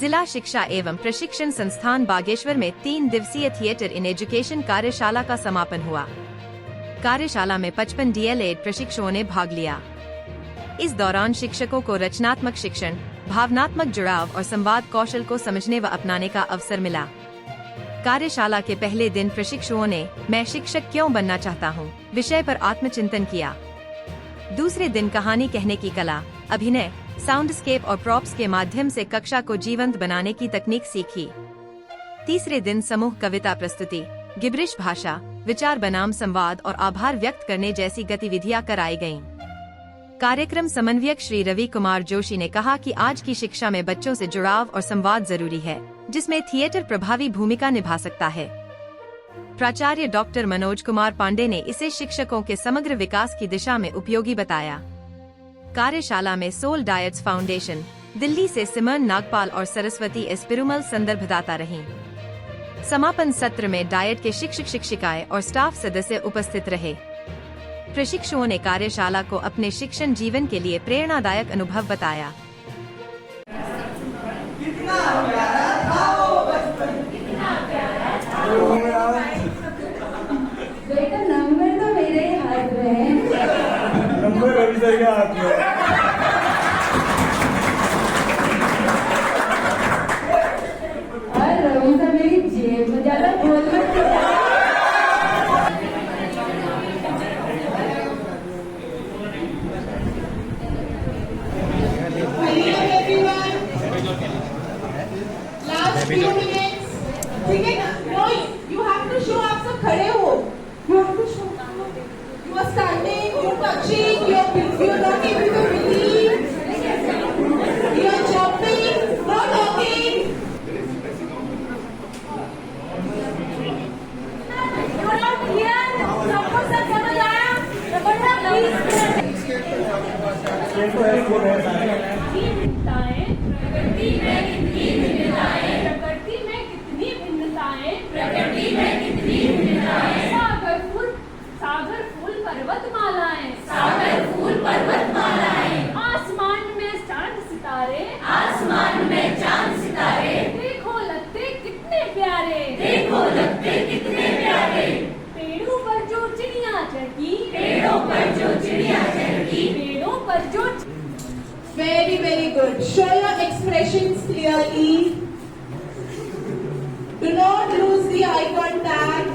जिला शिक्षा एवं प्रशिक्षण संस्थान बागेश्वर में 3 दिवसीय थिएटर इन एजुकेशन कार्यशाला का समापन हुआ। कार्यशाला में 55 DLED प्रशिक्षुओं ने भाग लिया। इस दौरान शिक्षकों को रचनात्मक शिक्षण, भावनात्मक जुड़ाव और संवाद कौशल को समझने व अपनाने का अवसर मिला। कार्यशाला के पहले दिन प्रशिक्षुओं ने मैं शिक्षक क्यों बनना चाहता हूँ विषय पर आत्मचिंतन किया। दूसरे दिन कहानी कहने की कला, अभिनय, साउंडस्केप और प्रॉप्स के माध्यम से कक्षा को जीवंत बनाने की तकनीक सीखी। तीसरे दिन समूह कविता प्रस्तुति, गिबरिश भाषा, विचार बनाम संवाद और आभार व्यक्त करने जैसी गतिविधियां कराई गयीं। कार्यक्रम समन्वयक श्री रवि कुमार जोशी ने कहा कि आज की शिक्षा में बच्चों से जुड़ाव और संवाद जरूरी है, जिसमें थिएटर प्रभावी भूमिका निभा सकता है। प्राचार्य डॉक्टर मनोज कुमार पांडे ने इसे शिक्षकों के समग्र विकास की दिशा में उपयोगी बताया। कार्यशाला में सोल डायट्स फाउंडेशन, दिल्ली से सिमरन नागपाल और सरस्वती एस पेरुमल संदर्भदाता रहीं। समापन सत्र में डाइट के शिक्षक शिक्षिकाएं और स्टाफ सदस्य उपस्थित रहे। प्रशिक्षुओं ने कार्यशाला को अपने शिक्षण जीवन के लिए प्रेरणादायक अनुभव बताया। बेटा नंबर तो मेरे हाथ में है। नंबर रवि सर के हाथ में है। और रवि सर मेरी जेब में ज्यादा बोल मत। ठीक है ना? No, you have to show आप सब खड़े हो। You have to show. You are standing, you are touching, you are not able to believe. You are jumping, not talking. You are not here. सबको सब समझ आया? रबड़ा please. ये तो है वो है। सागर फूल पर्वतमालाएं, आसमान में चांद सितारे, देखो लगते कितने प्यारे, पेड़ों पर जो चिड़िया चढ़ी, Very good. Show your expressions clearly. Do not lose the eye contact.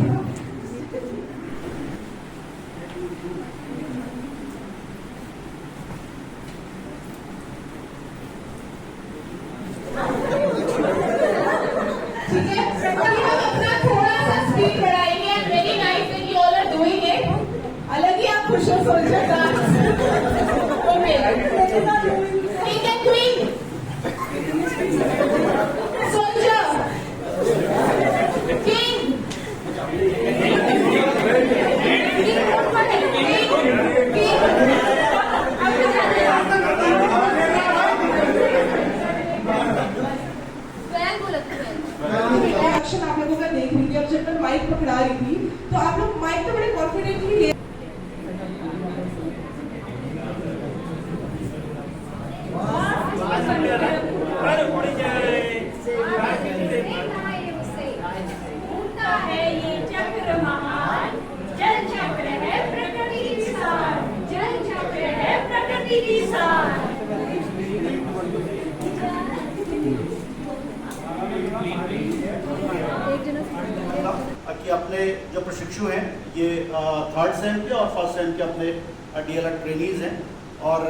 ठीक है, अभी हम अपना थोड़ा सा स्पीड बढ़ाएंगे। And very nice that you all are doing it. अलग ही आप खुश हो सोल्जर डांस। ठीक है, क्वीन, सोल्जर, किंग, एक्शन आप लोगों का देख रही थी और जब मैं माइक पकड़ा रही थी तो आप लोग माइक तो बड़े कॉन्फिडेंटली ले। कि अपने जो प्रशिक्षु हैं ये 3rd सेम के और 1st सेम के अपने DLED ट्रेनीज हैं और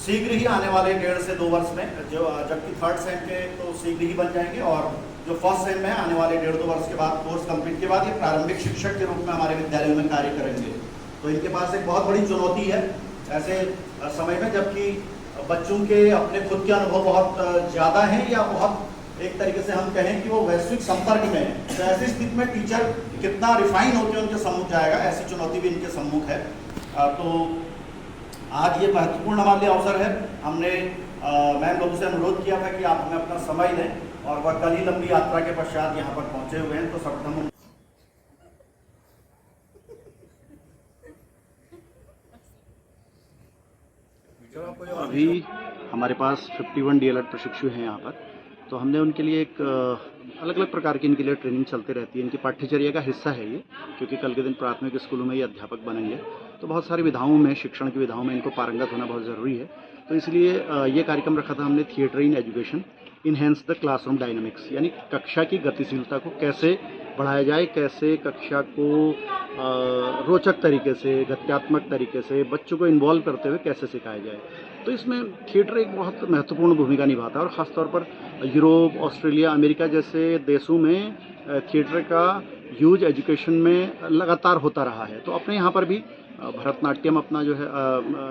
शीघ्र ही आने वाले 1.5 से 2 वर्ष में जो जबकि 3rd सेम के तो शीघ्र ही बन जाएंगे और जो 1st सेम में आने वाले 1.5-2 वर्ष के बाद कोर्स कंप्लीट के बाद ये प्रारंभिक शिक्षक के रूप में हमारे विद्यालयों में कार्य करेंगे। तो इनके पास एक बहुत बड़ी चुनौती है ऐसे समय में जबकि बच्चों के अपने खुद के अनुभव बहुत ज़्यादा हैं या बहुत एक तरीके से हम कहें कि वो वैश्विक संपर्क में है। तो ऐसी स्थिति में टीचर कितना रिफाइन होकर उनके सम्मुख जाएगा, ऐसी चुनौती भी इनके सम्मुख है। तो आज ये महत्वपूर्ण हमारे लिए अवसर है। हमने मैम लोगों से अनुरोध किया था कि आप हमें अपना समय दें और वह कल ही लंबी यात्रा के पश्चात यहाँ पर पहुँचे हुए हैं। तो सर्वप्रथम अभी हमारे पास 51 DLED प्रशिक्षु हैं यहाँ पर। तो हमने उनके लिए एक अलग अलग प्रकार की इनके लिए ट्रेनिंग चलती रहती है। इनकी पाठ्यचर्या का हिस्सा है ये, क्योंकि कल के दिन प्राथमिक स्कूलों में ये अध्यापक बनेंगे, तो बहुत सारी विधाओं में, शिक्षण की विधाओं में इनको पारंगत होना बहुत ज़रूरी है। तो इसलिए ये कार्यक्रम रखा था हमने, theatre in education enhance the classroom dynamics, यानी कक्षा की गतिशीलता को कैसे बढ़ाया जाए, कैसे कक्षा को रोचक तरीके से, गत्यात्मक तरीके से बच्चों को इन्वॉल्व करते हुए कैसे सिखाया जाए। तो इसमें थिएटर एक बहुत महत्वपूर्ण भूमिका निभाता है और ख़ासतौर पर यूरोप, ऑस्ट्रेलिया, अमेरिका जैसे देशों में थिएटर का यूज एजुकेशन में लगातार होता रहा है। तो अपने यहाँ पर भी भरतनाट्यम अपना जो है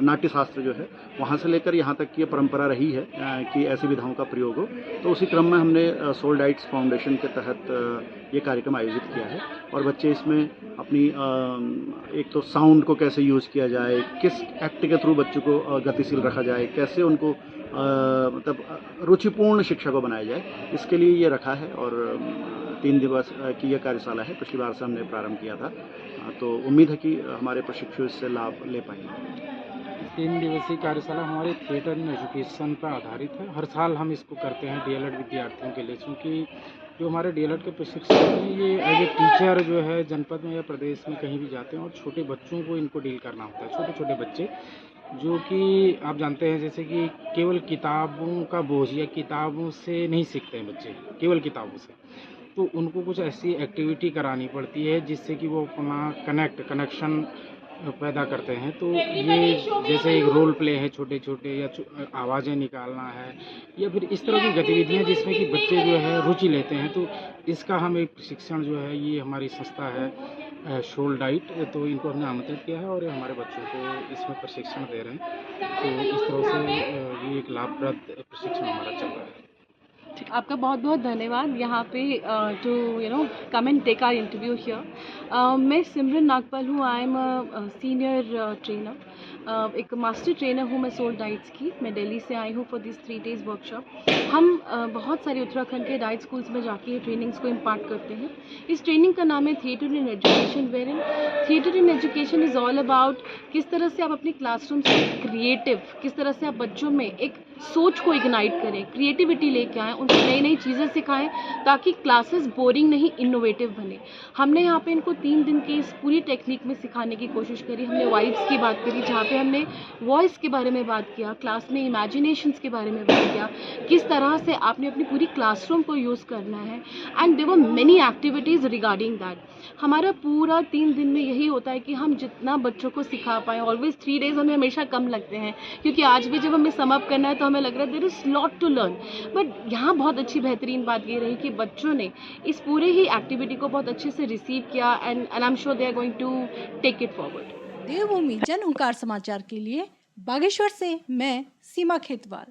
नाट्य शास्त्र जो है, वहाँ से लेकर यहाँ तक की ये परंपरा रही है कि ऐसी विधाओं का प्रयोग हो। तो उसी क्रम में हमने सोल्डाइट्स फाउंडेशन के तहत ये कार्यक्रम आयोजित किया है और बच्चे इसमें अपनी एक तो साउंड को कैसे यूज़ किया जाए, किस एक्ट के थ्रू बच्चों को गतिशील रखा जाए, कैसे उनको मतलब रुचिपूर्ण शिक्षा को बनाया जाए, इसके लिए ये रखा है। और 3 दिवस की यह कार्यशाला है, पिछली बार से हमने प्रारंभ किया था। तो उम्मीद है कि हमारे प्रशिक्षु इससे लाभ ले पाएंगे। 3 दिवसीय कार्यशाला हमारे थिएटर इन एजुकेशन पर आधारित है। हर साल हम इसको करते हैं DLED विद्यार्थियों के लिए, क्योंकि जो हमारे DLED के प्रशिक्षक हैं ये एज ए टीचर जो है जनपद में या प्रदेश में कहीं भी जाते हैं और छोटे बच्चों को इनको डील करना होता है। छोटे छोटे बच्चे जो कि आप जानते हैं जैसे कि केवल किताबों का बोझ या किताबों से नहीं सीखते हैं बच्चे, केवल किताबों से, तो उनको कुछ ऐसी एक्टिविटी करानी पड़ती है जिससे कि वो अपना कनेक्शन पैदा करते हैं। तो ये जैसे एक रोल प्ले है छोटे छोटे, या आवाज़ें निकालना है, या फिर इस तरह की गतिविधियां जिसमें कि बच्चे जो है रुचि लेते हैं। तो इसका हम एक प्रशिक्षण जो है, ये हमारी संस्था है सोल्डाइट, तो इनको हमने आमंत्रित किया है और हमारे बच्चों को इसमें प्रशिक्षण दे रहे हैं। तो इस तरह से ये एक लाभप्रद प्रशिक्षण हमारा चल रहा है। आपका बहुत बहुत धन्यवाद यहाँ पे to come and take our interview here. मैं सिमरन नागपाल हूँ। I am a senior trainer, एक मास्टर ट्रेनर हूँ मैं सोल्डाइट्स की। मैं दिल्ली से आई हूँ फॉर दिस 3 days वर्कशॉप। हम बहुत सारे उत्तराखंड के डाइट स्कूल्स में जाके ट्रेनिंग्स को इम्पार्ट करते हैं। इस ट्रेनिंग का नाम है theatre in education, where in theatre in education is all about किस तरह से आप अपने क्लासरूम से क्रिएटिव, किस तरह से आप बच्चों में एक सोच को इग्नाइट करें, क्रिएटिविटी लेके आएँ, उनको नई नई चीज़ें सिखाएं ताकि क्लासेस बोरिंग नहीं, इनोवेटिव बने। हमने यहाँ पे इनको 3 दिन की इस पूरी टेक्निक में सिखाने की कोशिश करी। हमने वाइब्स की बात करी, जहाँ पे हमने वॉइस के बारे में बात किया, क्लास में इमेजिनेशंस के बारे में बात किया, किस तरह से आपने अपनी पूरी क्लासरूम को यूज़ करना है। And there were many activities regarding that. हमारा पूरा 3 दिन में यही होता है कि हम जितना बच्चों को सिखा पाएँ। ऑलवेज 3 days हमें हमेशा कम लगते हैं, क्योंकि आज भी जब हमें सम अप करना है तो हमें लग रहा है there is lot to learn. But यहाँ बहुत अच्छी बेहतरीन बात ये रही कि बच्चों ने इस पूरे ही एक्टिविटी को बहुत अच्छे से रिसीव किया and I am sure they are going to take it forward. Devbhoomi Jan Hunkar समाचार के लिए बागेश्वर से मैं सीमा खेतवाल।